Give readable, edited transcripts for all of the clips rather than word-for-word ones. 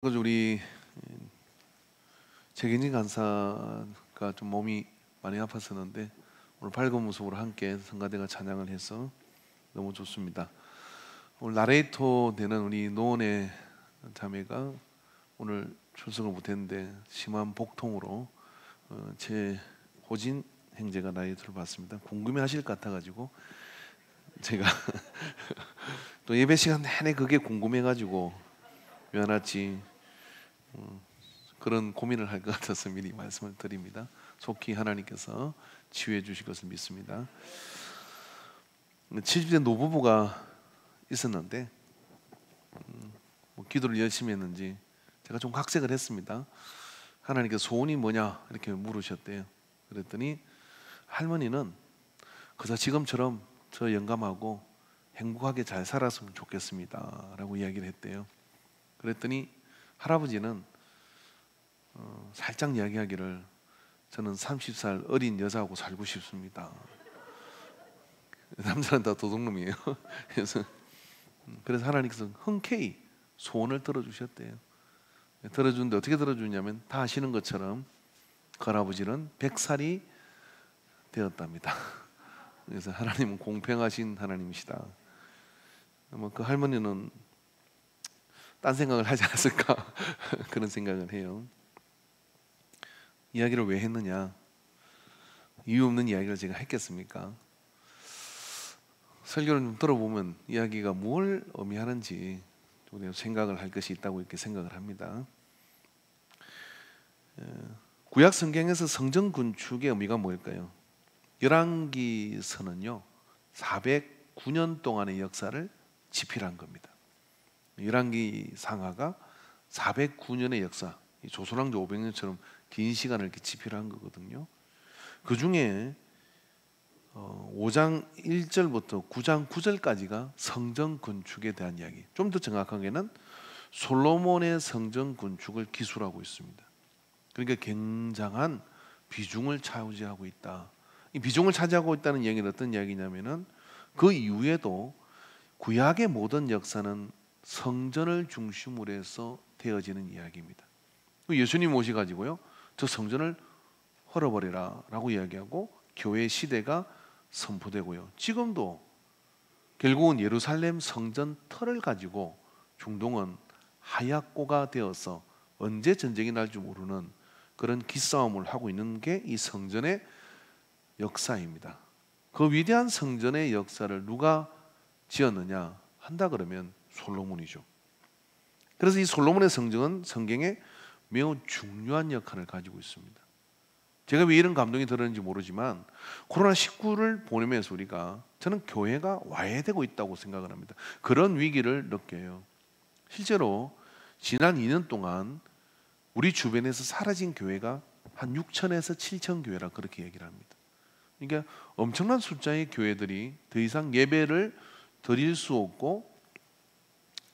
그래서 우리 최경진 간사가 좀 몸이 많이 아팠었는데 오늘 밝은 모습으로 함께 성가대가 찬양을 해서 너무 좋습니다. 오늘 나레이터 되는 우리 노원의 자매가 오늘 출석을 못했는데 심한 복통으로 최호진 형제가 나레이터를 받습니다. 궁금해하실 것 같아가지고 제가 또 예배 시간 내내 그게 궁금해가지고 왜 안 왔지 그런 고민을 할 것 같아서 미리 말씀을 드립니다. 속히 하나님께서 치유해 주실 것을 믿습니다. 70대 노부부가 있었는데 기도를 열심히 했는지 제가 좀 각색을 했습니다. 하나님께서 소원이 뭐냐 이렇게 물으셨대요. 그랬더니 할머니는 그저 지금처럼 저 영감하고 행복하게 잘 살았으면 좋겠습니다 라고 이야기를 했대요. 그랬더니 할아버지는 살짝 이야기하기를 저는 30살 어린 여자하고 살고 싶습니다. 남자는 다 도둑놈이에요. 그래서 하나님께서 흔쾌히 소원을 들어주셨대요. 들어주는데 어떻게 들어주냐면 다 아시는 것처럼 그 할아버지는 100살이 되었답니다. 그래서 하나님은 공평하신 하나님이시다. 그 할머니는 딴 생각을 하지 않았을까 그런 생각을 해요. 이야기를 왜 했느냐? 이유 없는 이야기를 제가 했겠습니까? 설교를 좀 들어보면 이야기가 뭘 의미하는지 우리가 생각을 할 것이 있다고 이렇게 생각을 합니다. 구약 성경에서 성전 건축의 의미가 뭘까요? 열왕기서는요 409년 동안의 역사를 지필한 겁니다. 열왕기 상하가 409년의 역사, 조선왕조 500년처럼 긴 시간을 이렇게 지필한 거거든요. 그 중에 5장 1절부터 9장 9절까지가 성전 건축에 대한 이야기. 좀 더 정확하게는 솔로몬의 성전 건축을 기술하고 있습니다. 그러니까 굉장한 비중을 차지하고 있다. 이 비중을 차지하고 있다는 얘기는 어떤 이야기냐면은 그 이후에도 구약의 모든 역사는 성전을 중심으로 해서 되어지는 이야기입니다. 예수님 오셔가지고요 저 성전을 헐어버리라 라고 이야기하고 교회 시대가 선포되고요. 지금도 결국은 예루살렘 성전 터를 가지고 중동은 하얗고가 되어서 언제 전쟁이 날지 모르는 그런 기싸움을 하고 있는 게 이 성전의 역사입니다. 그 위대한 성전의 역사를 누가 지었느냐 한다 그러면 솔로몬이죠. 그래서 이 솔로몬의 성전은 성경에 매우 중요한 역할을 가지고 있습니다. 제가 왜 이런 감동이 들었는지 모르지만 코로나19를 보내면서 우리가 저는 교회가 와해되고 있다고 생각을 합니다. 그런 위기를 느껴요. 실제로 지난 2년 동안 우리 주변에서 사라진 교회가 한 6천에서 7천 교회라 그렇게 얘기를 합니다. 그러니까 엄청난 숫자의 교회들이 더 이상 예배를 드릴 수 없고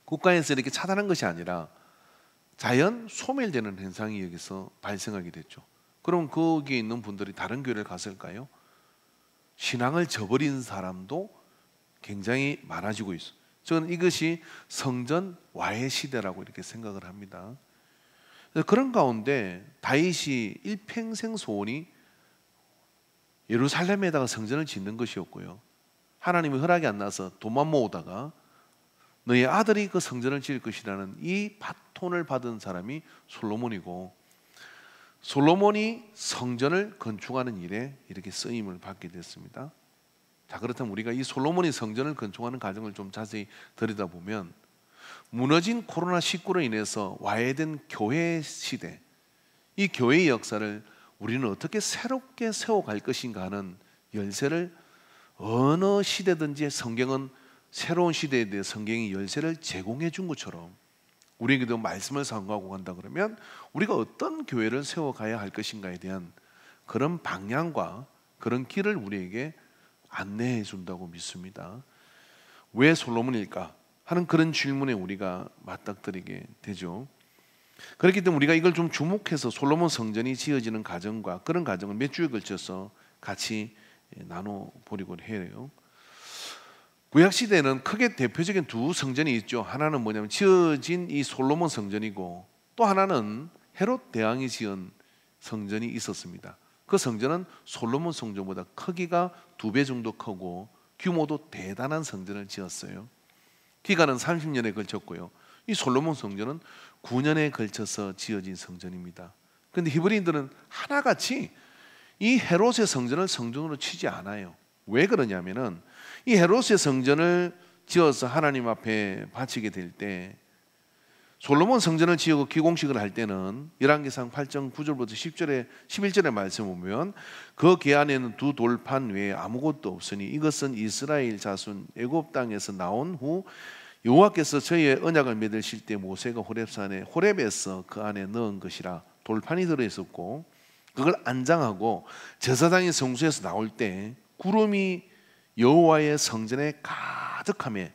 국가에서 이렇게 차단한 것이 아니라 자연 소멸되는 현상이 여기서 발생하게 됐죠. 그럼 거기에 있는 분들이 다른 교회를 갔을까요? 신앙을 저버린 사람도 굉장히 많아지고 있어요. 저는 이것이 성전 와해 시대라고 이렇게 생각을 합니다. 그런 가운데 다윗이 일평생 소원이 예루살렘에다가 성전을 짓는 것이었고요. 하나님의 허락이 안 나서 돈만 모으다가 너의 아들이 그 성전을 지을 것이라는 이 바톤을 받은 사람이 솔로몬이고 솔로몬이 성전을 건축하는 일에 이렇게 쓰임을 받게 됐습니다. 자, 그렇다면 우리가 이 솔로몬이 성전을 건축하는 과정을 좀 자세히 들여다보면 무너진 코로나19로 인해서 와해된 교회 시대, 이 교회의 역사를 우리는 어떻게 새롭게 세워갈 것인가 하는 열쇠를 어느 시대든지 성경은 새로운 시대에 대해 성경이 열쇠를 제공해 준 것처럼 우리에게도 말씀을 선고하고 간다 그러면 우리가 어떤 교회를 세워가야 할 것인가에 대한 그런 방향과 그런 길을 우리에게 안내해 준다고 믿습니다. 왜 솔로몬일까 하는 그런 질문에 우리가 맞닥뜨리게 되죠. 그렇기 때문에 우리가 이걸 좀 주목해서 솔로몬 성전이 지어지는 과정과 그런 과정을 몇 주에 걸쳐서 같이 나눠보려고 해요. 구약시대에는 크게 대표적인 두 성전이 있죠. 하나는 뭐냐면 지어진 이 솔로몬 성전이고 또 하나는 헤롯 대왕이 지은 성전이 있었습니다. 그 성전은 솔로몬 성전보다 크기가 2배 정도 크고 규모도 대단한 성전을 지었어요. 기간은 30년에 걸쳤고요. 이 솔로몬 성전은 9년에 걸쳐서 지어진 성전입니다. 그런데 히브리인들은 하나같이 이 헤롯의 성전을 성전으로 치지 않아요. 왜 그러냐면은 이 헤롯의 성전을 지어서 하나님 앞에 바치게 될 때, 솔로몬 성전을 지어고 기공식을 할 때는 열왕기상 8장 9절부터 10절에 11절의 말씀 보면 그 궤안에는 2 돌판 외에 아무것도 없으니 이것은 이스라엘 자손 애굽 땅에서 나온 후 여호와께서 저희의 언약을 맺으실 때 모세가 호렙에서 그 안에 넣은 것이라. 돌판이 들어 있었고 그걸 안장하고 제사장이 성소에서 나올 때 구름이 여호와의 성전에 가득하며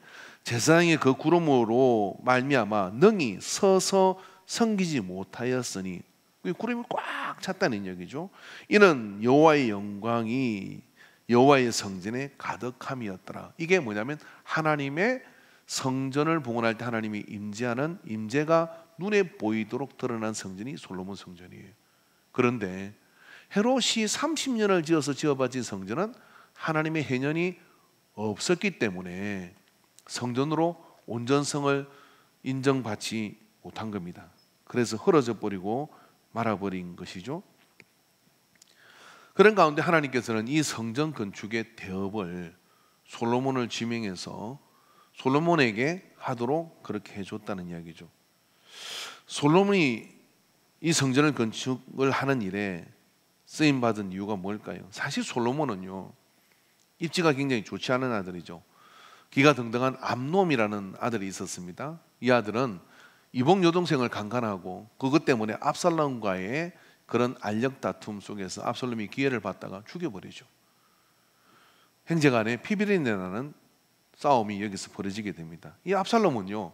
제사장이 그 구름으로 말미암아 능히 서서 섬기지 못하였으니, 구름이 꽉 찼다는 얘기죠. 이는 여호와의 영광이 여호와의 성전에 가득함이었더라. 이게 뭐냐면 하나님의 성전을 봉헌할 때 하나님이 임재하는 임재가 눈에 보이도록 드러난 성전이 솔로몬 성전이에요. 그런데 헤롯이 30년을 지어봐진 성전은 하나님의 해년이 없었기 때문에 성전으로 온전성을 인정받지 못한 겁니다. 그래서 헐어져 버리고 말아버린 것이죠. 그런 가운데 하나님께서는 이 성전 건축의 대업을 솔로몬을 지명해서 솔로몬에게 하도록 그렇게 해줬다는 이야기죠. 솔로몬이 이 성전을 건축을 하는 일에 쓰임받은 이유가 뭘까요? 사실 솔로몬은요, 입지가 굉장히 좋지 않은 아들이죠. 기가 등등한 암놈이라는 아들이 있었습니다. 이 아들은 이복 여동생을 강간하고 그것 때문에 압살롬과의 그런 알력 다툼 속에서 압살롬이 기회를 받다가 죽여버리죠. 형제간에 피비린내 나는 싸움이 여기서 벌어지게 됩니다. 이 압살롬은요,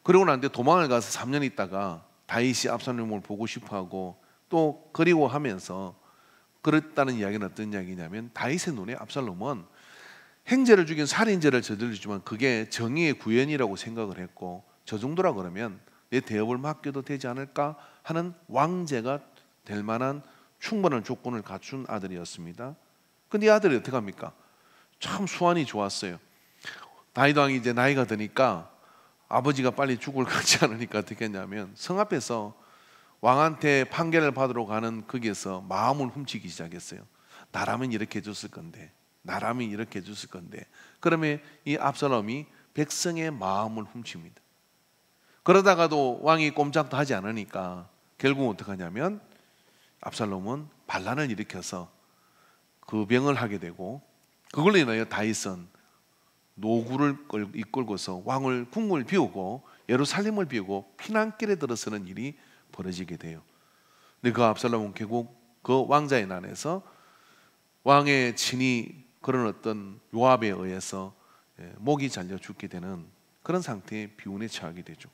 그러고 난 뒤에 도망을 가서 3년 있다가 다윗이 압살롬을 보고 싶어하고 또 그리워하면서 그랬다는 이야기는 어떤 이야기냐면, 다윗의 눈에 압살롬은 형제를 죽인 살인죄를 저질렀지만 그게 정의의 구현이라고 생각을 했고, 저 정도라 그러면 내 대업을 맡겨도 되지 않을까 하는 왕제가 될 만한 충분한 조건을 갖춘 아들이었습니다. 근데 이 아들이 어떻게 합니까? 참 수완이 좋았어요. 다윗 왕이 이제 나이가 드니까 아버지가 빨리 죽을 것 같지 않으니까 어떻게 했냐면, 성 앞에서 왕한테 판결을 받으러 가는 거기에서 마음을 훔치기 시작했어요. 나라면 이렇게 해줬을 건데, 나라면 이렇게 해줬을 건데. 그러면 이 압살롬이 백성의 마음을 훔칩니다. 그러다가도 왕이 꼼짝도 하지 않으니까 결국 어떻게 하냐면, 압살롬은 반란을 일으켜서 그 병을 하게 되고, 그걸로 인하여 다윗은 노구를 이끌고서 궁을 비우고 예루살렘을 비우고 피난길에 들어서는 일이 벌어지게 돼요. 근데 그 압살롬은 결국 그 왕자의 난에서 왕의 친히 그런 어떤 요압에 의해서 목이 잘려 죽게 되는 그런 상태의 비운에 처하게 되죠.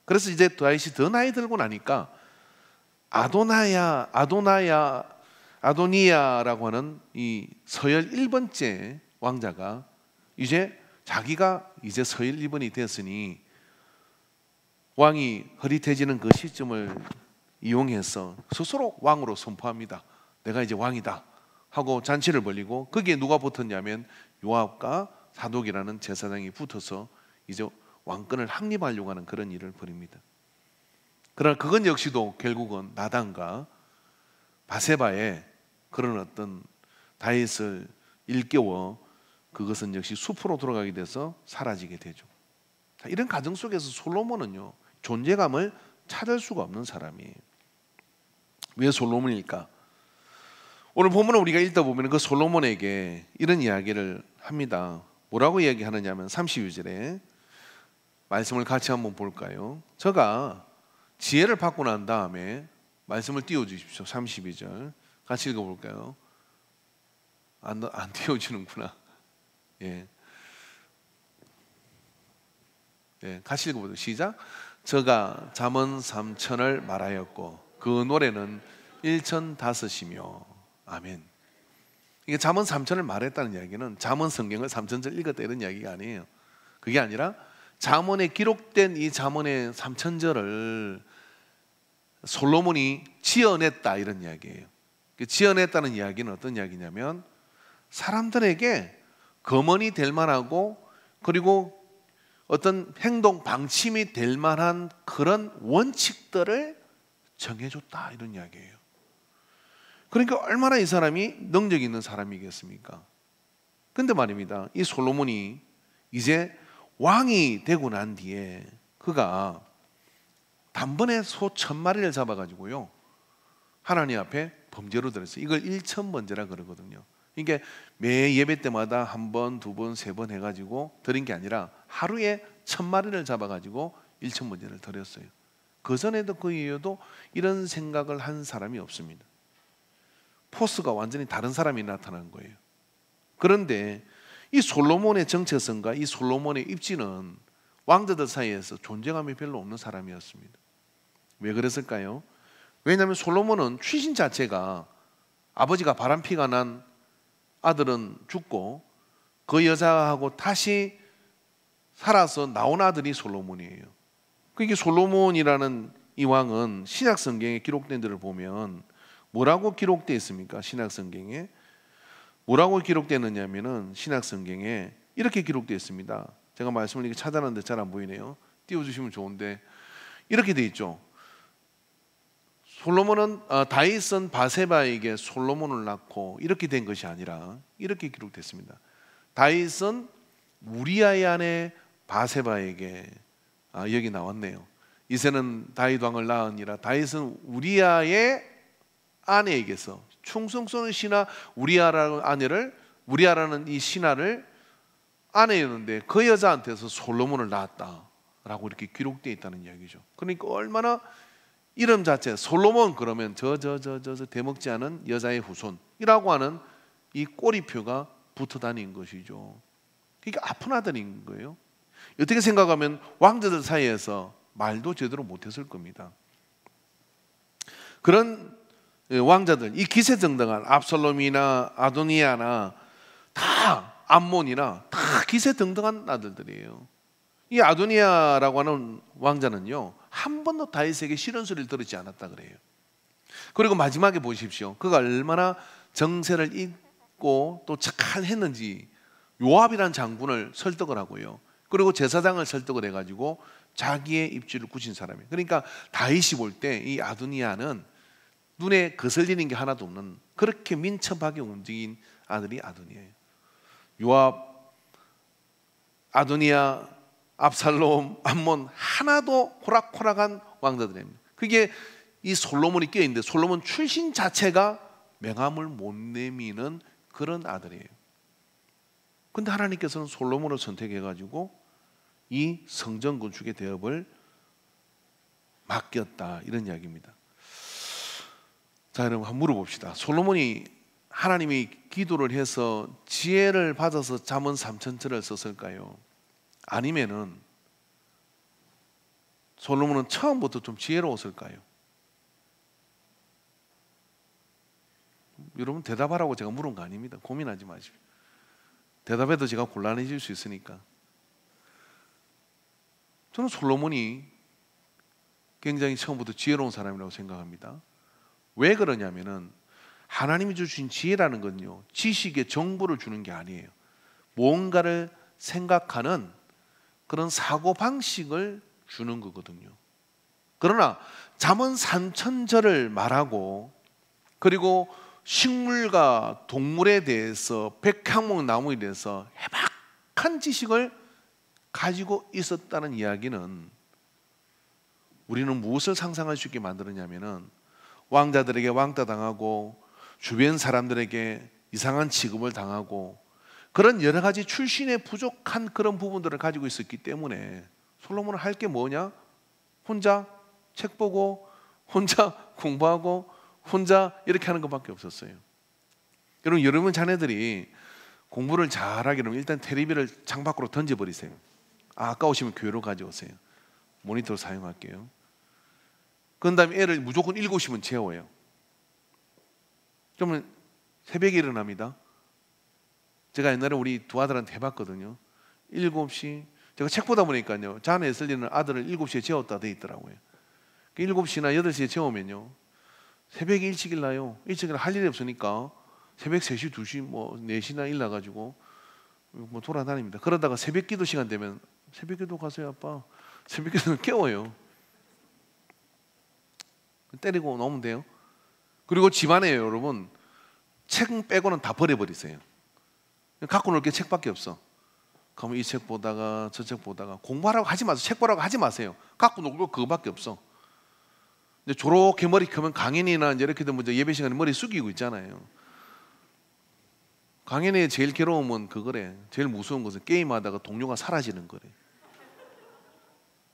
그래서 이제 다윗이 더 나이 들고 나니까 아도니야라고 하는 이 서열 1번째 왕자가 이제 자기가 이제 서열 1번이 됐으니 왕이 흐릿해지는 그 시점을 이용해서 스스로 왕으로 선포합니다. 내가 이제 왕이다 하고 잔치를 벌이고, 거기에 누가 붙었냐면 요압과 사독이라는 제사장이 붙어서 이제 왕권을 확립하려고 하는 그런 일을 벌입니다. 그러나 그건 역시도 결국은 나단과 바세바의 그런 어떤 다윗을 일깨워 그것은 역시 숲으로 돌아가게 돼서 사라지게 되죠. 이런 과정 속에서 솔로몬은요, 존재감을 찾을 수가 없는 사람이에요. 왜 솔로몬일까? 오늘 본문을 우리가 읽다 보면 그 솔로몬에게 이런 이야기를 합니다. 뭐라고 이야기하느냐면 32절에 말씀을 같이 한번 볼까요? 저가 지혜를 받고 난 다음에 말씀을 띄워주십시오. 32절 같이 읽어볼까요? 안 띄워주는구나. 예, 같이 읽어보죠. 시작. 저가 잠언 3천을 말하였고 그 노래는 1,005이며. 아멘. 이게 잠언 3천을 말했다는 이야기는 잠언 성경을 3,000절 읽었다 이런 이야기가 아니에요. 그게 아니라 잠언에 기록된 이 잠언의 3,000절을 솔로몬이 지어냈다 이런 이야기예요. 지어냈다는 이야기는 어떤 이야기냐면 사람들에게 검언이 될 만하고 그리고 어떤 행동 방침이 될 만한 그런 원칙들을 정해줬다 이런 이야기예요. 그러니까 얼마나 이 사람이 능력 있는 사람이겠습니까? 근데 말입니다, 이 솔로몬이 이제 왕이 되고 난 뒤에 그가 단번에 소 1000마리를 잡아가지고요 하나님 앞에 범죄로 드렸어요. 이걸 일천번제라 그러거든요. 이게 매 예배 때마다 한 번, 두 번, 세 번 해가지고 드린 게 아니라 하루에 1000마리를 잡아가지고 일천번제를 드렸어요. 그 전에도 그 이후에도 이런 생각을 한 사람이 없습니다. 포스가 완전히 다른 사람이 나타난 거예요. 그런데 이 솔로몬의 정체성과 이 솔로몬의 입지는 왕자들 사이에서 존재감이 별로 없는 사람이었습니다. 왜 그랬을까요? 왜냐하면 솔로몬은 출신 자체가 아버지가 바람피가 난 아들은 죽고 그 여자하고 다시 살아서 나온 아들이 솔로몬이에요. 그게 솔로몬이라는 이 왕은 신약 성경에 기록된 데를 보면 뭐라고 기록되어 있습니까? 신약 성경에 뭐라고 기록되었느냐면은 신약 성경에 이렇게 기록되어 있습니다. 제가 말씀을 이렇게 찾아놨는데 잘 안 보이네요. 띄워주시면 좋은데 이렇게 되어 있죠. 솔로몬은 다윗은 바세바에게 솔로몬을 낳고 이렇게 된 것이 아니라 이렇게 기록됐습니다. 다윗은 우리아의 아내 바세바에게 여기 나왔네요. 이새는 다윗 왕을 낳으니라. 다윗은 우리아의 아내에게서 충성스러운 신하 우리아라는 아내를 우리아라는 이 신하를 아내였는데 그 여자한테서 솔로몬을 낳았다라고 이렇게 기록되어 있다는 이야기죠. 그러니까 얼마나 이름 자체 솔로몬 그러면 저 대먹지 않은 여자의 후손이라고 하는 이 꼬리표가 붙어 다닌 것이죠. 그러니까 아픈 아들인 거예요. 어떻게 생각하면 왕자들 사이에서 말도 제대로 못했을 겁니다. 그런 왕자들, 이 기세등등한 압살롬이나 아도니아나 다 암몬이나 다 기세등등한 아들들이에요. 이 아도니아라고 하는 왕자는요 한 번도 다윗에게 싫은 소리를 들었지 않았다 그래요. 그리고 마지막에 보십시오. 그가 얼마나 정세를 잊고 또 착한했는지 요압이라는 장군을 설득을 하고요. 그리고 제사장을 설득을 해가지고 자기의 입지를 굳힌 사람이에요. 그러니까 다윗이 볼 때 이 아도니아는 눈에 거슬리는 게 하나도 없는 그렇게 민첩하게 움직인 아들이 아도니아예요. 요압, 아도니아, 압살롬, 암몬 하나도 호락호락한 왕자들입니다. 그게 이 솔로몬이 껴있는데 솔로몬 출신 자체가 명함을 못 내미는 그런 아들이에요. 근데 하나님께서는 솔로몬을 선택해가지고 이 성전 건축의 대업을 맡겼다 이런 이야기입니다. 자, 여러분 한번 물어봅시다. 솔로몬이 하나님이 기도를 해서 지혜를 받아서 잠언 3000절을 썼을까요? 아니면은 솔로몬은 처음부터 좀 지혜로웠을까요? 여러분 대답하라고 제가 물은 거 아닙니다. 고민하지 마십시오. 대답해도 제가 곤란해질 수 있으니까. 저는 솔로몬이 굉장히 처음부터 지혜로운 사람이라고 생각합니다. 왜 그러냐면은 하나님이 주신 지혜라는 건요 지식의 정보를 주는 게 아니에요. 뭔가를 생각하는 그런 사고방식을 주는 거거든요. 그러나 잠언 3000절을 말하고 그리고 식물과 동물에 대해서 백향목 나무에 대해서 해박한 지식을 가지고 있었다는 이야기는 우리는 무엇을 상상할 수 있게 만들었냐면은 왕자들에게 왕따 당하고 주변 사람들에게 이상한 취급을 당하고 그런 여러 가지 출신의 부족한 그런 부분들을 가지고 있었기 때문에 솔로몬은 할 게 뭐냐? 혼자 책 보고 혼자 공부하고 혼자 이렇게 하는 것밖에 없었어요. 여러분 자녀들이 공부를 잘하기로 일단 테레비를 창밖으로 던져버리세요. 아까우시면 교회로 가져오세요. 모니터를 사용할게요. 그 다음에 애를 무조건 7시면 재워요. 그러면 새벽에 일어납니다. 제가 옛날에 우리 두 아들한테 해봤거든요. 7시 제가 책 보다 보니까요 자는 애슬리는 아들을 7시에 재웠다 돼 있더라고요. 7시나 8시에 재우면요, 새벽에 일찍 일나요. 일찍 일어나 할 일이 없으니까 새벽 3시, 2시, 뭐 4시나 일나가지고 뭐 돌아다닙니다. 그러다가 새벽 기도 시간 되면 새벽 기도 가세요 아빠. 새벽 기도는 깨워요. 때리고 나오면 돼요. 그리고 집안에 여러분 책 빼고는 다 버려버리세요. 갖고 놀 게 책밖에 없어. 그러면 이 책 보다가 저 책 보다가 공부하라고 하지 마세요. 책 보라고 하지 마세요. 갖고 놀 거 그거밖에 없어. 이제 저렇게 머리 크면 강연이나 이제 이렇게 되면 예배 시간에 머리 숙이고 있잖아요. 강연에 제일 괴로움은 그거래. 제일 무서운 것은 게임하다가 동료가 사라지는 거래.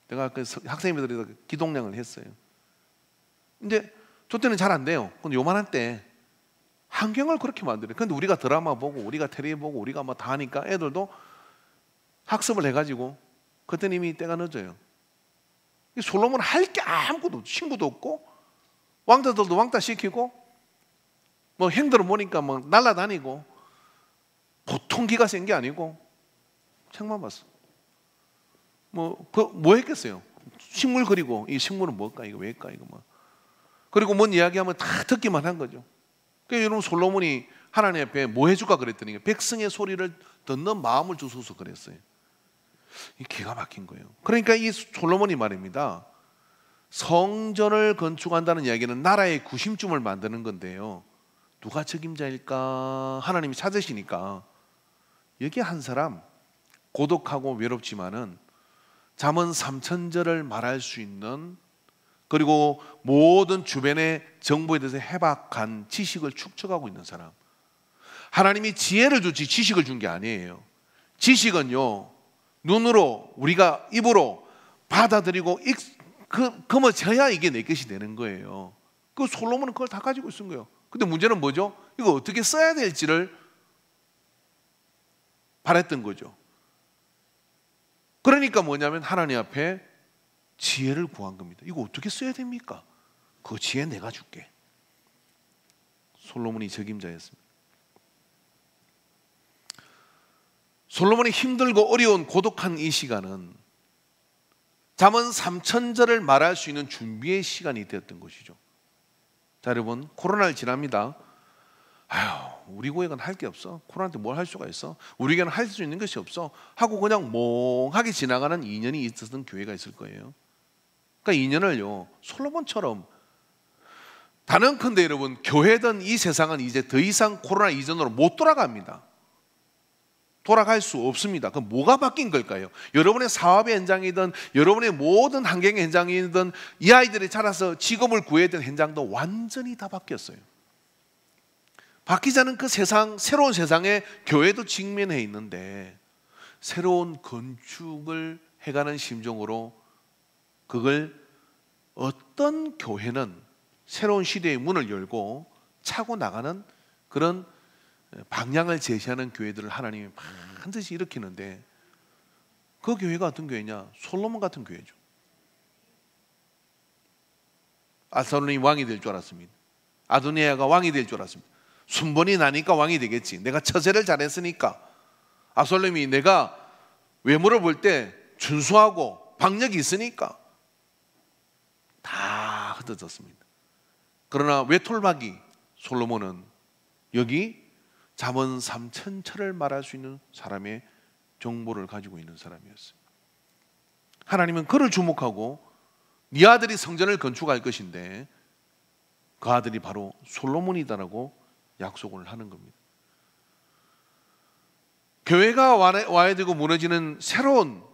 내가 그 학생들이 기동량을 했어요. 이제 저 때는 잘 안 돼요. 근데 요만한 때 환경을 그렇게 만들어요. 근데 우리가 드라마 보고 우리가 텔레비 보고 우리가 뭐 다 하니까 애들도 학습을 해가지고 그때는 이미 때가 늦어요. 솔로몬은 할 게 아무것도 없고 친구도 없고 왕자들도 왕따 시키고 뭐 행들을 보니까 뭐 날라다니고 보통 기가 센 게 아니고 책만 봤어. 뭐 했겠어요? 식물 그리고 이 식물은 뭘까? 이거 왜일까? 이거 뭐. 그리고 뭔 이야기하면 다 듣기만 한 거죠. 그러니까 여러분 솔로몬이 하나님 앞에 뭐 해줄까 그랬더니 백성의 소리를 듣는 마음을 주소서 그랬어요. 이 기가 막힌 거예요. 그러니까 이 솔로몬이 말입니다. 성전을 건축한다는 이야기는 나라의 구심점을 만드는 건데요. 누가 책임자일까? 하나님이 찾으시니까 여기 한 사람 고독하고 외롭지만은 잠언 3천절을 말할 수 있는, 그리고 모든 주변의 정보에 대해서 해박한 지식을 축적하고 있는 사람. 하나님이 지혜를 주지 지식을 준 게 아니에요. 지식은요, 눈으로 우리가 입으로 받아들이고 거머져야 이게 내 것이 되는 거예요. 그 솔로몬은 그걸 다 가지고 있은 거예요. 근데 문제는 뭐죠? 이거 어떻게 써야 될지를 바랬던 거죠. 그러니까 뭐냐면 하나님 앞에 지혜를 구한 겁니다. 이거 어떻게 써야 됩니까? 그 지혜 내가 줄게. 솔로몬이 적임자였습니다. 솔로몬이 힘들고 어려운 고독한 이 시간은 잠언 3천절을 말할 수 있는 준비의 시간이 되었던 것이죠. 자, 여러분, 코로나를 지납니다. 아휴, 우리 교회는 할 게 없어. 코로나한테 뭘 할 수가 있어? 우리 교회는 할 수 있는 것이 없어 하고 그냥 멍하게 지나가는 2년이 있었던 교회가 있을 거예요. 그러니까 2년을요 솔로몬처럼, 단언컨대 여러분, 교회든 이 세상은 이제 더 이상 코로나 이전으로 못 돌아갑니다. 돌아갈 수 없습니다. 그럼 뭐가 바뀐 걸까요? 여러분의 사업의 현장이든 여러분의 모든 환경의 현장이든 이 아이들이 자라서 직업을 구해야 되는 현장도 완전히 다 바뀌었어요. 바뀌지 않은 그 세상, 새로운 세상에 교회도 직면해 있는데 새로운 건축을 해가는 심정으로 그걸 어떤 교회는 새로운 시대의 문을 열고 차고 나가는 그런 방향을 제시하는 교회들을 하나님이 반드시 일으키는데, 그 교회가 어떤 교회냐? 솔로몬 같은 교회죠. 압살롬이 왕이 될 줄 알았습니다. 아도니아가 왕이 될 줄 알았습니다. 순번이 나니까 왕이 되겠지. 내가 처세를 잘했으니까. 압살롬이 내가 외모를 볼 때 준수하고 박력이 있으니까. 다 흩어졌습니다. 그러나 외톨박이 솔로몬은 여기 잠언 3천철을 말할 수 있는 사람의 정보를 가지고 있는 사람이었습니다. 하나님은 그를 주목하고 네 아들이 성전을 건축할 것인데 그 아들이 바로 솔로몬이다라고 약속을 하는 겁니다. 교회가 와야 되고 무너지는 새로운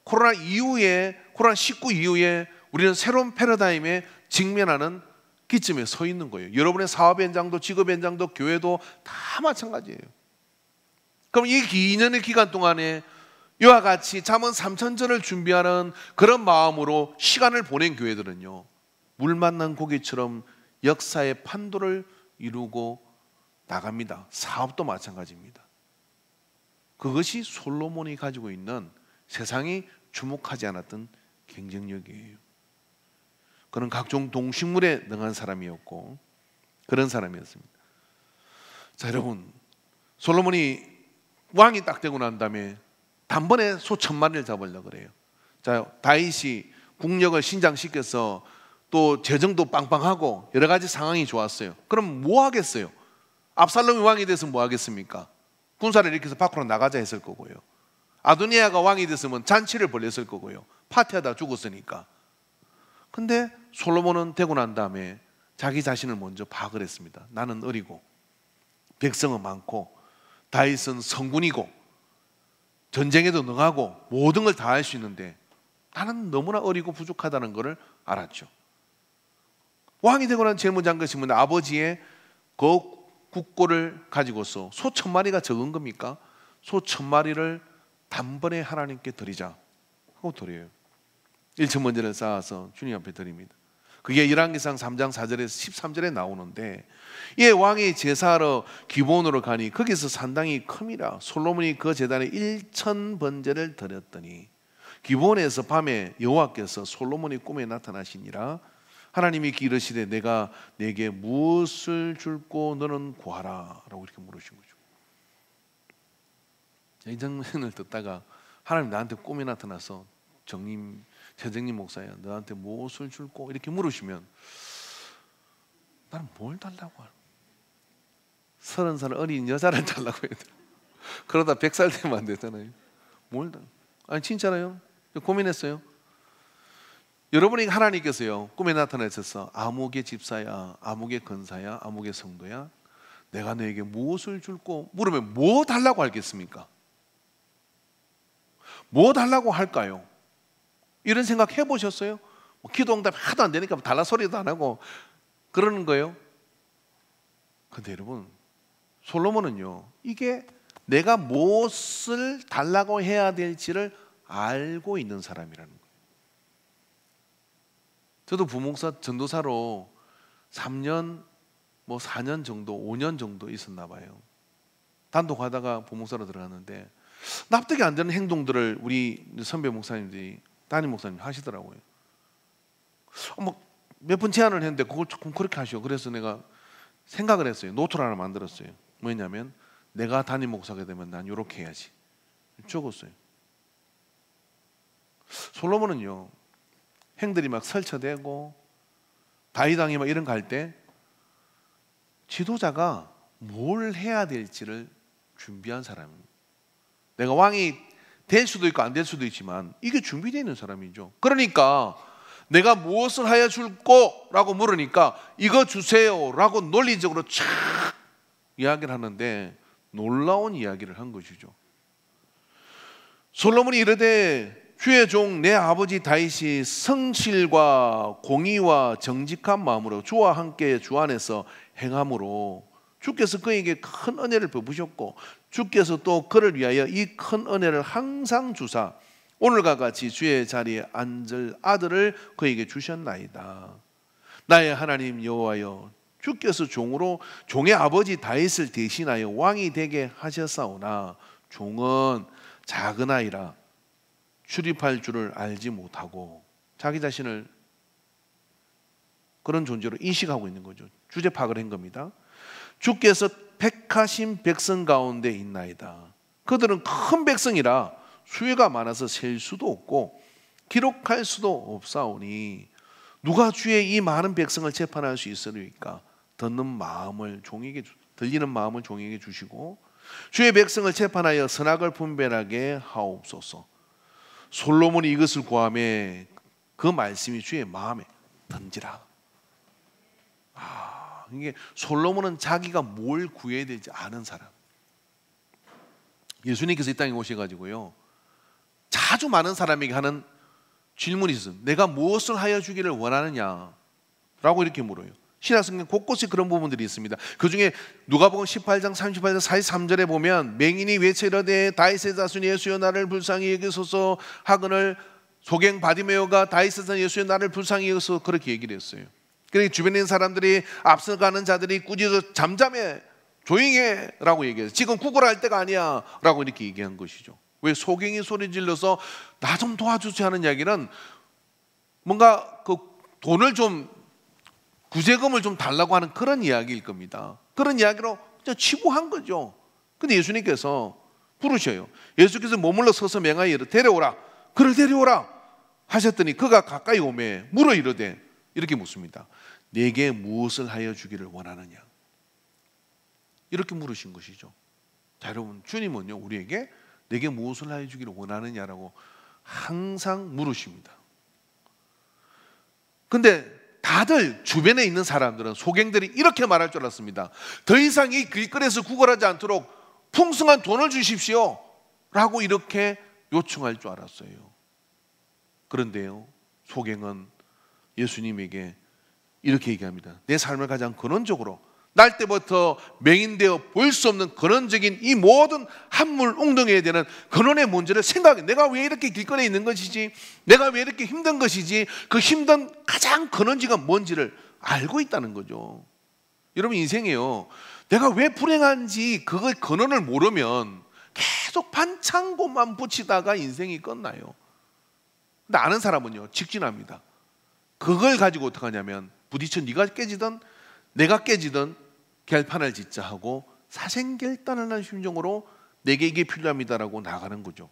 코로나19 이후에 우리는 새로운 패러다임에 직면하는 기점에 서 있는 거예요. 여러분의 사업 현장도 직업 현장도 교회도 다 마찬가지예요. 그럼 이 2년의 기간 동안에 이와 같이 잠언 3천절을 준비하는 그런 마음으로 시간을 보낸 교회들은요, 물 만난 고기처럼 역사의 판도를 이루고 나갑니다. 사업도 마찬가지입니다. 그것이 솔로몬이 가지고 있는 세상이 주목하지 않았던 경쟁력이에요. 그는 각종 동식물에 능한 사람이었고 그런 사람이었습니다. 자, 여러분, 솔로몬이 왕이 딱 되고 난 다음에 단번에 소 1000마리를 잡으려고 그래요. 자, 다윗이 국력을 신장시켜서 또 재정도 빵빵하고 여러 가지 상황이 좋았어요. 그럼 뭐 하겠어요? 압살롬이 왕이 돼서 뭐 하겠습니까? 군사를 일으켜서 밖으로 나가자 했을 거고요. 아도니아가 왕이 됐으면 잔치를 벌였을 거고요. 파티하다 죽었으니까. 근데 솔로몬은 되고 난 다음에 자기 자신을 먼저 파악을 했습니다. 나는 어리고 백성은 많고 다윗은 성군이고 전쟁에도 능하고 모든 걸 다 할 수 있는데 나는 너무나 어리고 부족하다는 것을 알았죠. 왕이 되고 난 제일 먼저 한 것이 뭐냐? 아버지의 그 국고를 가지고서 소 1000마리가 적은 겁니까? 소 1000마리를 단번에 하나님께 드리자 하고 드려요. 1,000번제를 쌓아서 주님 앞에 드립니다. 그게 열왕기상 3장 4절에서 13절에 나오는데, 이 왕이 제사하러 기본으로 가니 거기서 산당이 큼이라. 솔로몬이 그 제단에 1,000번제를 드렸더니 기본에서 밤에 여호와께서 솔로몬이 꿈에 나타나시니라. 하나님이 이르시되 내가 내게 무엇을 줄고 너는 구하라 라고 이렇게 물으신 거죠. 이 장면을 듣다가 하나님 나한테 꿈에 나타나서 최정님 목사야 너한테 무엇을 줄고 이렇게 물으시면 나는 뭘 달라고 할까? 30살 어린 여자를 달라고 해야 돼. 그러다 100살 되면 안 되잖아요. 뭘 달라고? 아니 진짜로요. 고민했어요. 여러분이 하나님께서요 꿈에 나타나셔서 아무개 집사야, 아무개 권사야, 아무개 성도야 내가 너에게 무엇을 줄고 물으면 뭐 달라고 하겠습니까? 뭐 달라고 할까요? 이런 생각 해보셨어요? 기도 응답 하도 안 되니까 달라 소리도 안 하고 그러는 거예요. 근데 여러분 솔로몬은요 이게 내가 무엇을 달라고 해야 될지를 알고 있는 사람이라는 거예요. 저도 부목사 전도사로 3년 4년 정도 5년 정도 있었나 봐요. 단독하다가 부목사로 들어갔는데 납득이 안 되는 행동들을 우리 선배 목사님들이 담임 목사님 하시더라고요. 몇 번 제안을 했는데 그걸 조금 그렇게 하시오. 그래서 내가 생각을 했어요. 노트를 하나 만들었어요. 뭐냐면 내가 담임 목사가 되면 난 이렇게 해야지 적었어요. 솔로몬은요 행들이 막 설쳐대고 다윗왕이 막 이런 거 할 때 지도자가 뭘 해야 될지를 준비한 사람입니다. 내가 왕이 될 수도 있고 안 될 수도 있지만 이게 준비되어 있는 사람이죠. 그러니까 내가 무엇을 하여 줄꼬? 라고 물으니까 이거 주세요 라고 논리적으로 촥 이야기를 하는데 놀라운 이야기를 한 것이죠. 솔로몬이 이르되 주의 종 내 아버지 다윗이 성실과 공의와 정직한 마음으로 주와 함께 주 안에서 행함으로 주께서 그에게 큰 은혜를 베푸셨고 주께서 또 그를 위하여 이 큰 은혜를 항상 주사 오늘과 같이 주의 자리에 앉을 아들을 그에게 주셨나이다. 나의 하나님 여호와여 주께서 종의 아버지 다윗을 대신하여 왕이 되게 하셨사오나 종은 작은 아이라 출입할 줄을 알지 못하고 자기 자신을 그런 존재로 인식하고 있는 거죠. 주제 파악을 한 겁니다. 주께서 택하신 백성 가운데 있나이다. 그들은 큰 백성이라 수요가 많아서 셀 수도 없고 기록할 수도 없사오니 누가 주의 이 많은 백성을 재판할 수 있으리까? 들리는 마음을 종에게 주시고 주의 백성을 재판하여 선악을 분별하게 하옵소서. 솔로몬이 이것을 구하매 그 말씀이 주의 마음에 던지라. 이게 솔로몬은 자기가 뭘 구해야 될지 아는 사람. 예수님께서 이 땅에 오셔가지고요 자주 많은 사람에게 하는 질문이 있어요. 내가 무엇을 하여 주기를 원하느냐 라고 이렇게 물어요. 신약성경 곳곳에 그런 부분들이 있습니다. 그 중에 누가복음 18장 38절 43절에 보면 맹인이 외쳐 이르되 다윗의 자손 예수여 나를 불쌍히 여기소서 하거늘 소경 바디메오가 다윗의 자손 예수여 나를 불쌍히 여기소서 그렇게 얘기를 했어요. 그러니까 주변에 있는 사람들이 앞서가는 자들이 꾸짖어 잠잠해 조용해 라고 얘기해요. 지금 구걸할 때가 아니야 라고 이렇게 얘기한 것이죠. 왜 소경이 소리 질러서 나 좀 도와주지 하는 이야기는 뭔가 그 돈을 좀 구제금을 좀 달라고 하는 그런 이야기일 겁니다. 그런 이야기로 그냥 치부한 거죠. 근데 예수님께서 부르셔요. 예수께서 머물러 서서 맹하여 데려오라. 그를 데려오라 하셨더니 그가 가까이 오매 물어 이르되 이렇게 묻습니다. 내게 무엇을 하여 주기를 원하느냐? 이렇게 물으신 것이죠. 자, 여러분, 주님은요, 우리에게 내게 무엇을 하여 주기를 원하느냐라고 항상 물으십니다. 근데 다들 주변에 있는 사람들은, 소경들이 이렇게 말할 줄 알았습니다. 더 이상 이 길거리에서 구걸하지 않도록 풍성한 돈을 주십시오 라고 이렇게 요청할 줄 알았어요. 그런데요, 소경은 예수님에게 이렇게 얘기합니다. 내 삶을 가장 근원적으로, 날 때부터 맹인되어 볼 수 없는 근원적인 이 모든 한물 웅덩이에 대한 근원의 문제를 생각해. 내가 왜 이렇게 길거리에 있는 것이지, 내가 왜 이렇게 힘든 것이지, 그 힘든 가장 근원지가 뭔지를 알고 있다는 거죠. 여러분, 인생이에요, 내가 왜 불행한지 그걸 근원을 모르면 계속 반창고만 붙이다가 인생이 끝나요. 근데 아는 사람은요, 직진합니다. 그걸 가지고 어떻게 하냐면, 부딪혀 네가 깨지든 내가 깨지든 결판을 짓자 하고 사생결단하는 심정으로 내게 이게 필요합니다라고 나가는 거죠.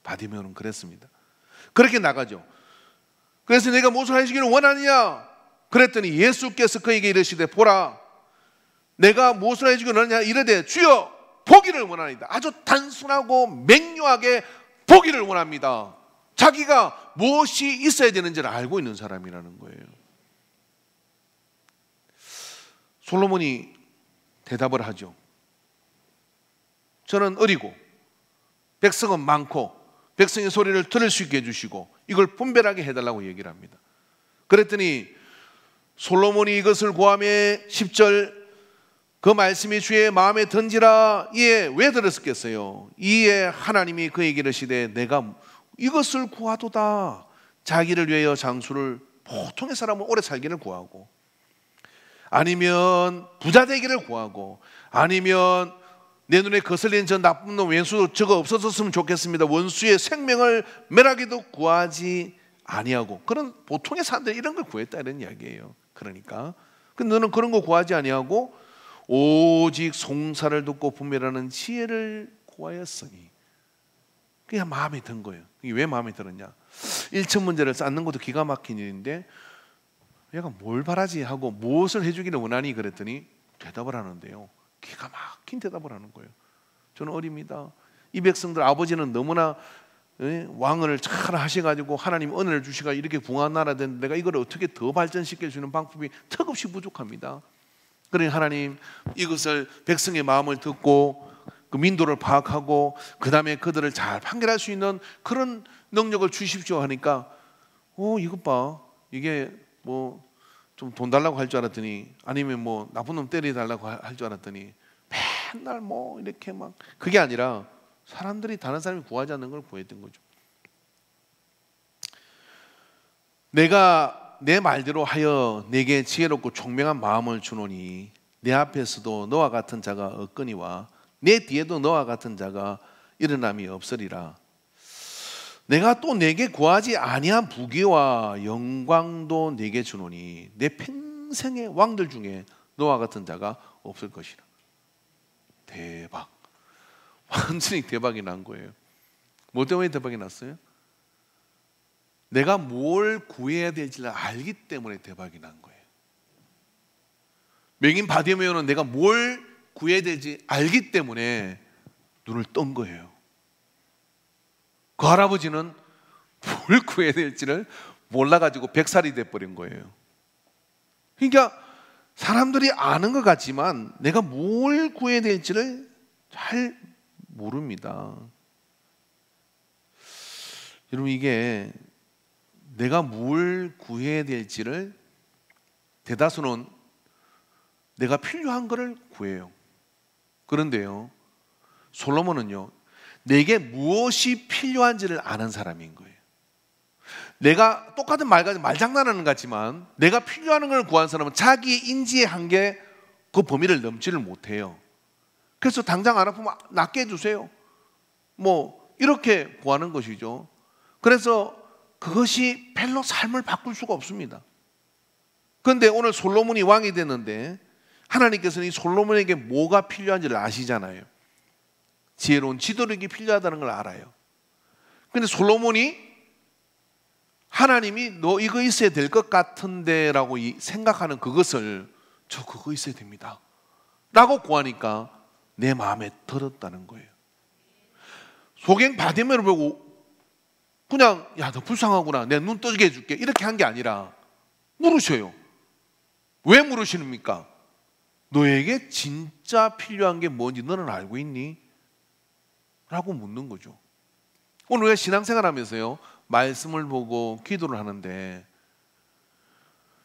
바디메오는 그랬습니다. 그렇게 나가죠. 그래서 내가 무엇을 하시기를 원하느냐? 그랬더니 예수께서 그에게 이르시되, 보라, 내가 무엇을 해주기를 원하느냐? 이르되, 주여, 보기를 원하나이다. 아주 단순하고 명료하게 보기를 원합니다. 자기가 무엇이 있어야 되는지를 알고 있는 사람이라는 거예요. 솔로몬이 대답을 하죠. 저는 어리고 백성은 많고 백성의 소리를 들을 수 있게 해주시고 이걸 분별하게 해달라고 얘기를 합니다. 그랬더니 솔로몬이 이것을 구하며 10절, 그 말씀이 주의 마음에 든지라. 이에 왜 들었겠어요? 이에 하나님이 그에게 이르시되, 내가 이것을 구하도다. 자기를 위하여 장수를, 보통의 사람은 오래 살기를 구하고, 아니면 부자 되기를 구하고, 아니면 내 눈에 거슬리는 저 나쁜 놈 왼수 저거 없어졌으면 좋겠습니다. 원수의 생명을 멸하기도 구하지 아니하고, 그런 보통의 사람들이 이런 걸 구했다 이런 이야기예요. 그러니까 근데 너는 그런 거 구하지 아니하고 오직 송사를 듣고 분별하는 지혜를 구하였으니, 그게 마음에 든 거예요. 이게 왜 마음에 들었냐? 1천 문제를 쌓는 것도 기가 막힌 일인데 얘가 뭘 바라지 하고 무엇을 해주기를 원하니 그랬더니 대답을 하는데요, 기가 막힌 대답을 하는 거예요. 저는 어립니다. 이 백성들 아버지는 너무나 왕을 잘 하셔가지고 하나님 은혜를 주시가 이렇게 궁한 나라 됐는데 내가 이걸 어떻게 더 발전시킬 수 있는 방법이 턱없이 부족합니다. 그러니 하나님, 이것을 백성의 마음을 듣고 그 민도를 파악하고 그 다음에 그들을 잘 판결할 수 있는 그런 능력을 주십시오 하니까, 이것 봐, 이게 뭐 좀 돈 달라고 할 줄 알았더니, 아니면 뭐 나쁜 놈 때려달라고 할 줄 알았더니 맨날 뭐 이렇게 막, 그게 아니라 사람들이 다른 사람이 구하지 않는 걸 구했던 거죠. 내가 내 말대로 하여 내게 지혜롭고 총명한 마음을 주노니 내 앞에서도 너와 같은 자가 없거니와 내 뒤에도 너와 같은 자가 일어남이 없으리라. 내가 또 내게 구하지 아니한 부귀와 영광도 내게 주노니 내 평생의 왕들 중에 너와 같은 자가 없을 것이라. 대박, 완전히 대박이 난 거예요. 뭐 때문에 대박이 났어요? 내가 뭘 구해야 될지를 알기 때문에 대박이 난 거예요. 맹인 바디메오는 내가 뭘 구해야 될지 알기 때문에 눈을 뜬 거예요. 그 할아버지는 뭘 구해야 될지를 몰라가지고 백살이 돼버린 거예요. 그러니까 사람들이 아는 것 같지만 내가 뭘 구해야 될지를 잘 모릅니다. 여러분, 이게 내가 뭘 구해야 될지를 대다수는 내가 필요한 것을 구해요. 그런데요, 솔로몬은요, 내게 무엇이 필요한지를 아는 사람인 거예요. 내가 똑같은 말장난하는 것 같지만 내가 필요한 걸 구한 사람은 자기 인지의 한계, 그 범위를 넘지를 못해요. 그래서 당장 안 아프면 낫게 해주세요, 뭐 이렇게 구하는 것이죠. 그래서 그것이 별로 삶을 바꿀 수가 없습니다. 그런데 오늘 솔로몬이 왕이 됐는데 하나님께서는 이 솔로몬에게 뭐가 필요한지를 아시잖아요. 지혜로운 지도력이 필요하다는 걸 알아요. 그런데 솔로몬이 하나님이 너 이거 있어야 될 것 같은데 라고 생각하는 그것을 저 그거 있어야 됩니다 라고 구하니까 내 마음에 들었다는 거예요. 소경 바디메를 보고 그냥 야 너 불쌍하구나 내 눈 떠지게 해줄게 이렇게 한 게 아니라 물으셔요. 왜 물으시는입니까? 너에게 진짜 필요한 게 뭔지 너는 알고 있니? 라고 묻는 거죠. 오늘 우리가 신앙생활 하면서요 말씀을 보고 기도를 하는데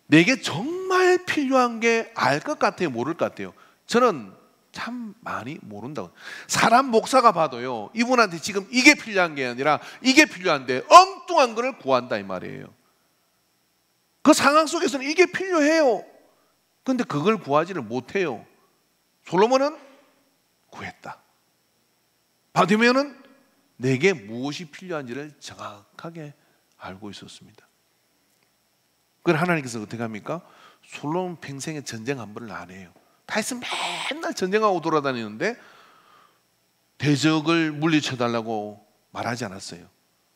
내게 정말 필요한 게 알 것 같아요 모를 것 같아요? 저는 참 많이 모른다고. 사람 목사가 봐도요 이분한테 지금 이게 필요한 게 아니라 이게 필요한데 엉뚱한 거를 구한다 이 말이에요. 그 상황 속에서는 이게 필요해요. 그런데 그걸 구하지를 못해요. 솔로몬은 구했다. 바디메오는 내게 무엇이 필요한지를 정확하게 알고 있었습니다. 그걸 하나님께서 어떻게 합니까? 솔로몬 평생에 전쟁 한 번을 안 해요. 다윗은 맨날 전쟁하고 돌아다니는데 대적을 물리쳐달라고 말하지 않았어요.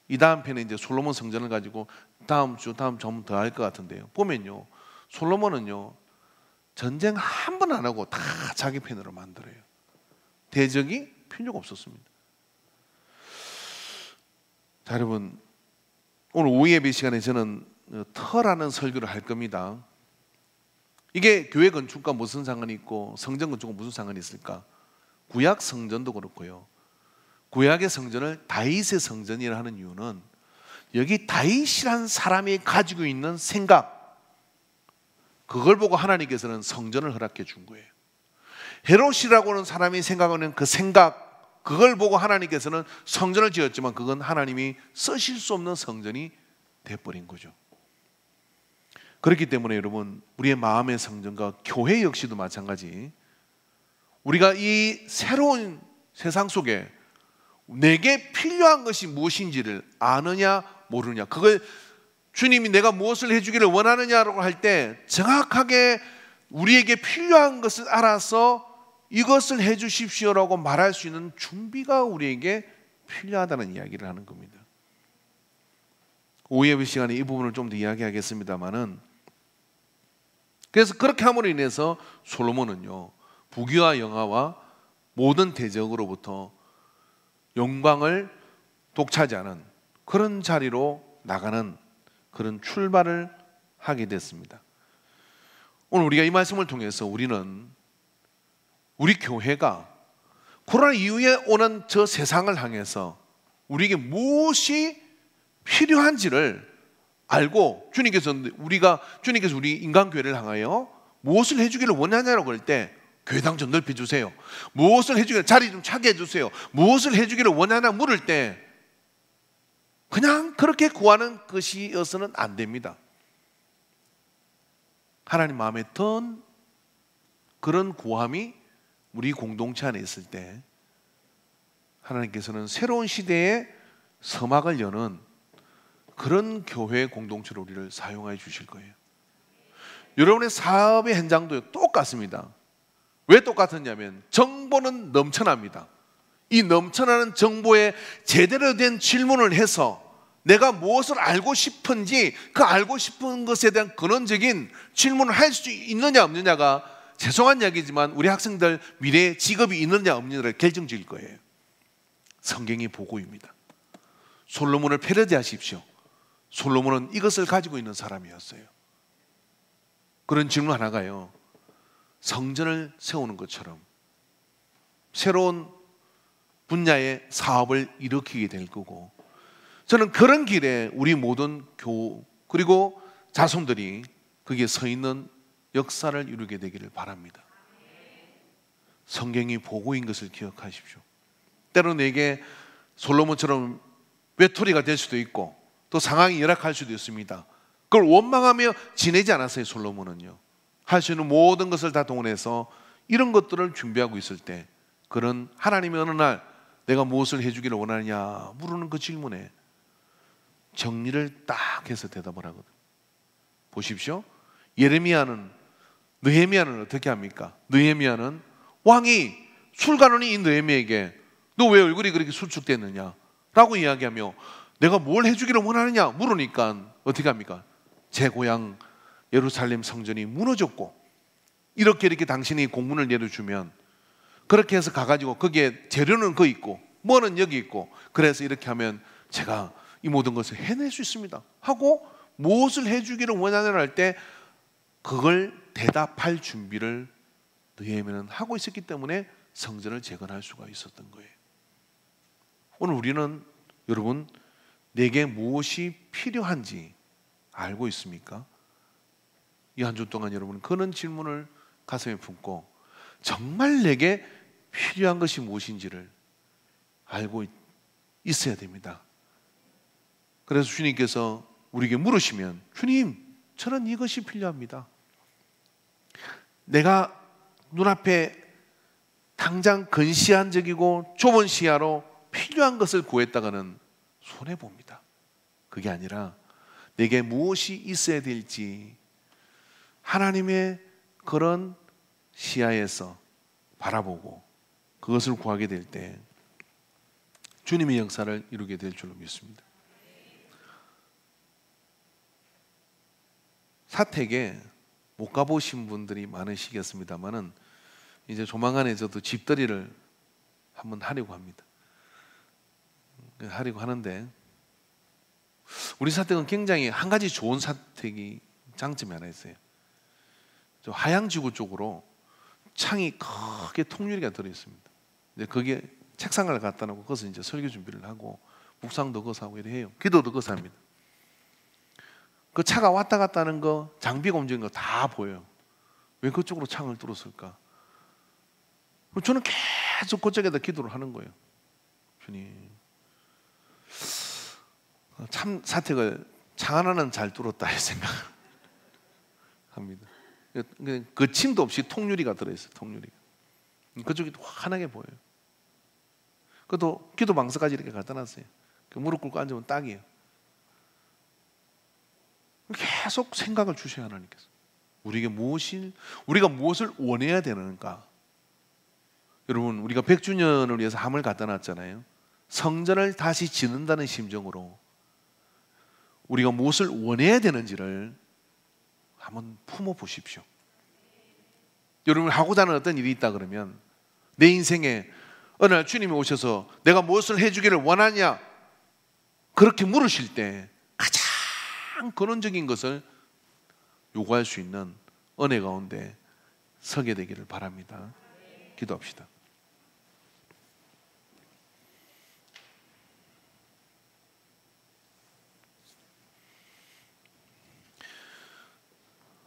이 다음 편에 이제 솔로몬 성전을 가지고 다음 주 좀 더 할 것 같은데요. 보면요, 솔로몬은요 전쟁 한 번 안 하고 다 자기 편으로 만들어요. 대적이 필요가 없었습니다. 자, 여러분 오늘 오후 예배 시간에 저는 터라는 설교를 할 겁니다. 이게 교회 건축과 무슨 상관이 있고 성전 건축과 무슨 상관이 있을까? 구약 성전도 그렇고요. 구약의 성전을 다윗의 성전이라 하는 이유는 여기 다윗이란 사람이 가지고 있는 생각, 그걸 보고 하나님께서는 성전을 허락해 준 거예요. 헤롯이라고 하는 사람이 생각하는 그 생각, 그걸 보고 하나님께서는 성전을 지었지만 그건 하나님이 쓰실 수 없는 성전이 돼버린 거죠. 그렇기 때문에 여러분 우리의 마음의 성전과 교회 역시도 마찬가지, 우리가 이 새로운 세상 속에 내게 필요한 것이 무엇인지를 아느냐 모르느냐, 그걸 주님이 내가 무엇을 해주기를 원하느냐라고 할 때 정확하게 우리에게 필요한 것을 알아서 이것을 해주십시오라고 말할 수 있는 준비가 우리에게 필요하다는 이야기를 하는 겁니다. 오후 예배 시간에 이 부분을 좀 더 이야기하겠습니다만은, 그래서 그렇게 함으로 인해서 솔로몬은요 부귀와 영화와 모든 대적으로부터 영광을 독차지하는 그런 자리로 나가는 그런 출발을 하게 됐습니다. 오늘 우리가 이 말씀을 통해서 우리는 우리 교회가 코로나 이후에 오는 저 세상을 향해서 우리에게 무엇이 필요한지를 알고 주님께서 우리 인간교회를 향하여 무엇을 해주기를 원하냐라고 할 때 교회당 좀 넓혀주세요, 무엇을 해주기를 자리 좀 차게 해주세요, 무엇을 해주기를 원하냐 물을 때 그냥 그렇게 구하는 것이어서는 안 됩니다. 하나님 마음에 든 그런 구함이 우리 공동체 안에 있을 때 하나님께서는 새로운 시대에 서막을 여는 그런 교회 공동체로 우리를 사용하여 주실 거예요. 여러분의 사업의 현장도 똑같습니다. 왜 똑같았냐면 정보는 넘쳐납니다. 이 넘쳐나는 정보에 제대로 된 질문을 해서 내가 무엇을 알고 싶은지 그 알고 싶은 것에 대한 근원적인 질문을 할 수 있느냐 없느냐가, 죄송한 이야기지만 우리 학생들 미래에 직업이 있느냐 없느냐를 결정지을 거예요. 성경이 보고입니다. 솔로몬을 패러디하십시오. 솔로몬은 이것을 가지고 있는 사람이었어요. 그런 질문 하나가요, 성전을 세우는 것처럼 새로운 분야의 사업을 일으키게 될 거고, 저는 그런 길에 우리 모든 그리고 자손들이 거기에 서 있는 역사를 이루게 되기를 바랍니다. 성경이 보고인 것을 기억하십시오. 때로는 내게 솔로몬처럼 외톨이가 될 수도 있고 또 상황이 열악할 수도 있습니다. 그걸 원망하며 지내지 않았어요. 솔로몬은요, 할 수 있는 모든 것을 다 동원해서 이런 것들을 준비하고 있을 때 그런 하나님이 어느 날 내가 무엇을 해주기를 원하느냐 물으는 그 질문에 정리를 딱 해서 대답을 하거든. 보십시오. 느헤미야는 어떻게 합니까? 느헤미야는 왕이 술가론이 이 느헤미야에게 너 왜 얼굴이 그렇게 수축됐느냐 라고 이야기하며 내가 뭘 해주기를 원하느냐 물으니까 어떻게 합니까? 제 고향 예루살렘 성전이 무너졌고 이렇게 당신이 공문을 내려주면 그렇게 해서 가가지고 거기에 재료는 거 있고 뭐는 여기 있고 그래서 이렇게 하면 제가 이 모든 것을 해낼 수 있습니다 하고 무엇을 해주기를 원하느냐 할 때 그걸 대답할 준비를 느헤미야는 하고 있었기 때문에 성전을 재건할 수가 있었던 거예요. 오늘 우리는 여러분 내게 무엇이 필요한지 알고 있습니까? 이 한 주 동안 여러분 그런 질문을 가슴에 품고 정말 내게 필요한 것이 무엇인지를 알고 있어야 됩니다. 그래서 주님께서 우리에게 물으시면 주님 저는 이것이 필요합니다. 내가 눈앞에 당장 근시안적이고 좁은 시야로 필요한 것을 구했다가는 손해봅니다. 그게 아니라 내게 무엇이 있어야 될지 하나님의 그런 시야에서 바라보고 그것을 구하게 될 때 주님의 역사를 이루게 될 줄로 믿습니다. 사택에 못 가보신 분들이 많으시겠습니다만은 이제 조만간에 저도 집들이를 한번 하려고 합니다. 하려고 하는데 우리 사택은 굉장히 한 가지 좋은 사택이 장점이 하나 있어요. 저 하양지구 쪽으로 창이 크게 통유리가 들어있습니다. 이제 거기에 책상을 갖다 놓고 거기서 이제 설교 준비를 하고 묵상도 거기서 하고 이래 해요. 기도도 거기서 합니다. 그 차가 왔다 갔다 하는 거, 장비가 움직이는 거 다 보여요. 왜 그쪽으로 창을 뚫었을까? 저는 계속 그쪽에다 기도를 하는 거예요. 주님, 참 사택을 창 하나는 잘 뚫었다 이 생각을 합니다. 거침도 없이 통유리가 들어있어요. 통유리가. 그쪽이 환하게 보여요. 그것도 기도 방석까지 이렇게 갖다 놨어요. 무릎 꿇고 앉으면 딱이에요. 계속 생각을 주셔야 하나님께서 우리가 무엇을 원해야 되는가. 여러분 우리가 100주년을 위해서 함을 갖다 놨잖아요. 성전을 다시 짓는다는 심정으로 우리가 무엇을 원해야 되는지를 한번 품어보십시오. 여러분 하고자 하는 어떤 일이 있다 그러면 내 인생에 어느 날 주님이 오셔서 내가 무엇을 해주기를 원하냐 그렇게 물으실 때 가장 근원적인 것을 요구할 수 있는 은혜 가운데 서게 되기를 바랍니다. 기도합시다.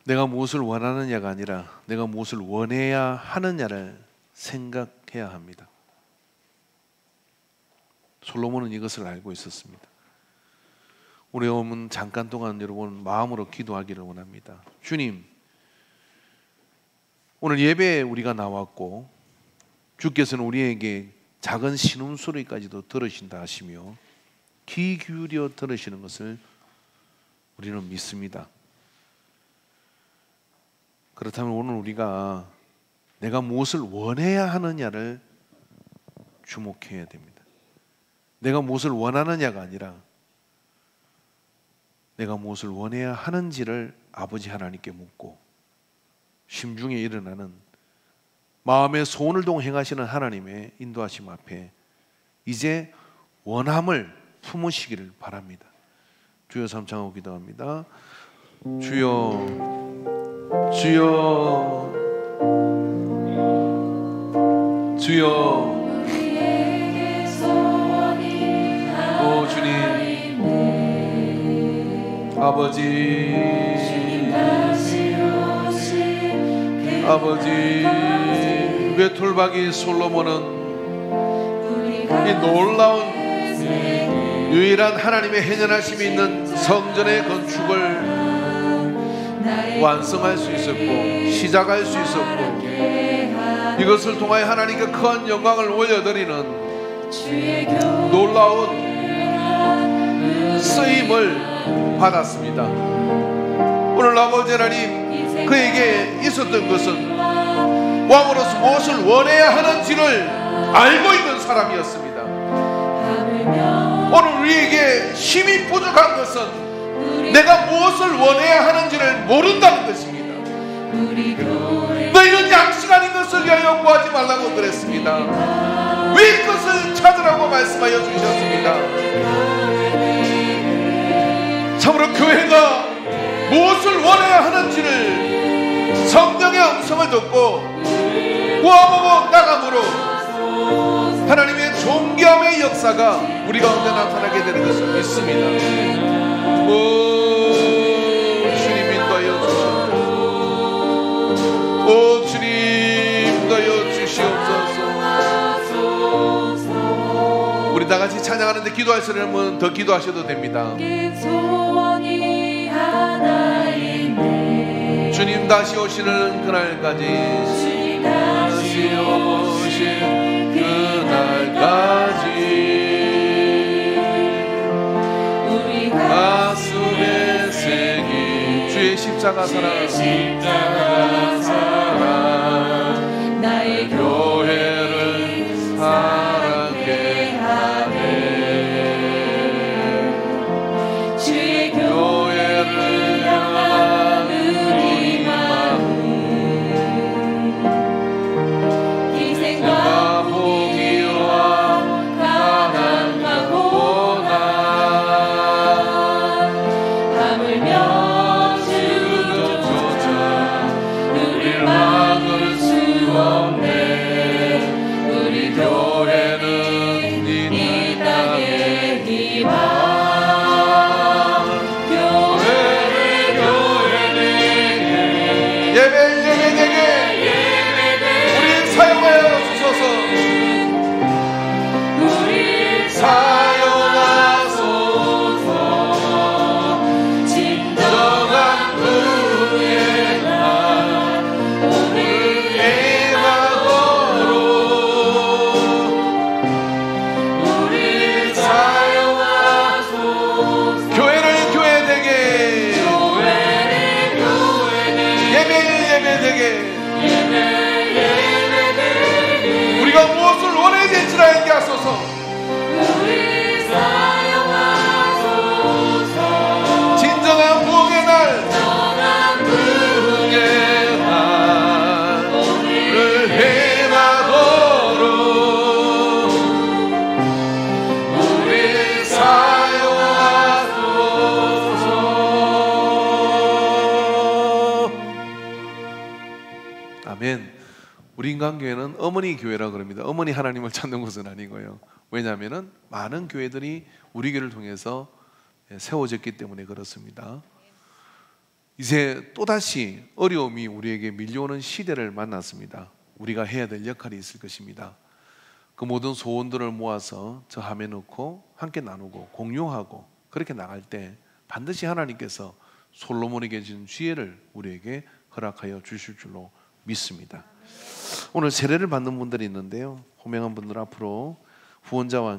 내가 무엇을 원하느냐가 아니라 내가 무엇을 원해야 하느냐를 생각해야 합니다. 솔로몬은 이것을 알고 있었습니다. 우리 오면 잠깐 동안 여러분 마음으로 기도하기를 원합니다. 주님, 오늘 예배에 우리가 나왔고 주께서는 우리에게 작은 신음소리까지도 들으신다 하시며 귀 기울여 들으시는 것을 우리는 믿습니다. 그렇다면 오늘 우리가 내가 무엇을 원해야 하느냐를 주목해야 됩니다. 내가 무엇을 원하느냐가 아니라 내가 무엇을 원해야 하는지를 아버지 하나님께 묻고 심중에 일어나는 마음의 소원을 동행하시는 하나님의 인도하심 앞에 이제 원함을 품으시기를 바랍니다. 주여 삼창하고 기도합니다. 주여, 주여, 주여, 오 주님, 아버지, 아버지, 외톨박이 솔로몬은 이 놀라운 유일한 하나님의 행연하심이 있는 성전의 건축을 완성할 수 있었고 시작할 수 있었고 이것을 통하여 하나님께 큰 영광을 올려드리는 놀라운 쓰임을 받았습니다. 오늘 아버지 하나님, 그에게 있었던 것은 왕으로서 무엇을 원해야 하는지를 알고 있는 사람이었습니다. 오늘 우리에게 힘이 부족한 것은 내가 무엇을 원해야 하는지를 모른다는 것입니다. 너희는 양식 아닌 것을 위하여 구하지 말라고 그랬습니다. 위 것을 찾으라고 말씀하여 주셨습니다. 참으로 교회가 무엇을 원해야 하는지를 성령의 음성을 듣고 구하고 나감으로 하나님의 존귀함의 역사가 우리 가운데 나타나게 되는 것을 믿습니다. 오, 주님 인도하여 주시옵소서. 오, 주님 인도하여 주시옵소서. 우리 다 같이 찬양하는데 기도할 사람은 더 기도하셔도 됩니다. 주님 다시 오시는 그날까지, 주님 다시 오시는 그날까지 우리 가슴에 새긴 주의 십자가 사랑, 나의 교회를 사랑케 하네. 주의 교회를 향한 우리 마음, 희생과 포기와 가난과 고난, 하물며 주조차 우릴 막을 수 없네. 우리 교회는 이 땅의 희망. 우리가 무엇을 원해야 될지라 얘기하소서. 진정한 부흥의 날, 오늘을 해마도록 우리 사용하소서. 아멘. 우리 인간교회는 어머니 교회라고 그럽니다. 어머니 하나님을 찾는 곳은 아니고요. 왜냐하면 많은 교회들이 우리 교회를 통해서 세워졌기 때문에 그렇습니다. 이제 또다시 어려움이 우리에게 밀려오는 시대를 만났습니다. 우리가 해야 될 역할이 있을 것입니다. 그 모든 소원들을 모아서 저 함에 넣고 함께 나누고 공유하고 그렇게 나갈 때 반드시 하나님께서 솔로몬에게 준 지혜를 우리에게 허락하여 주실 줄로 믿습니다. 오늘 세례를 받는 분들이 있는데요, 호명한 분들 앞으로 후원자와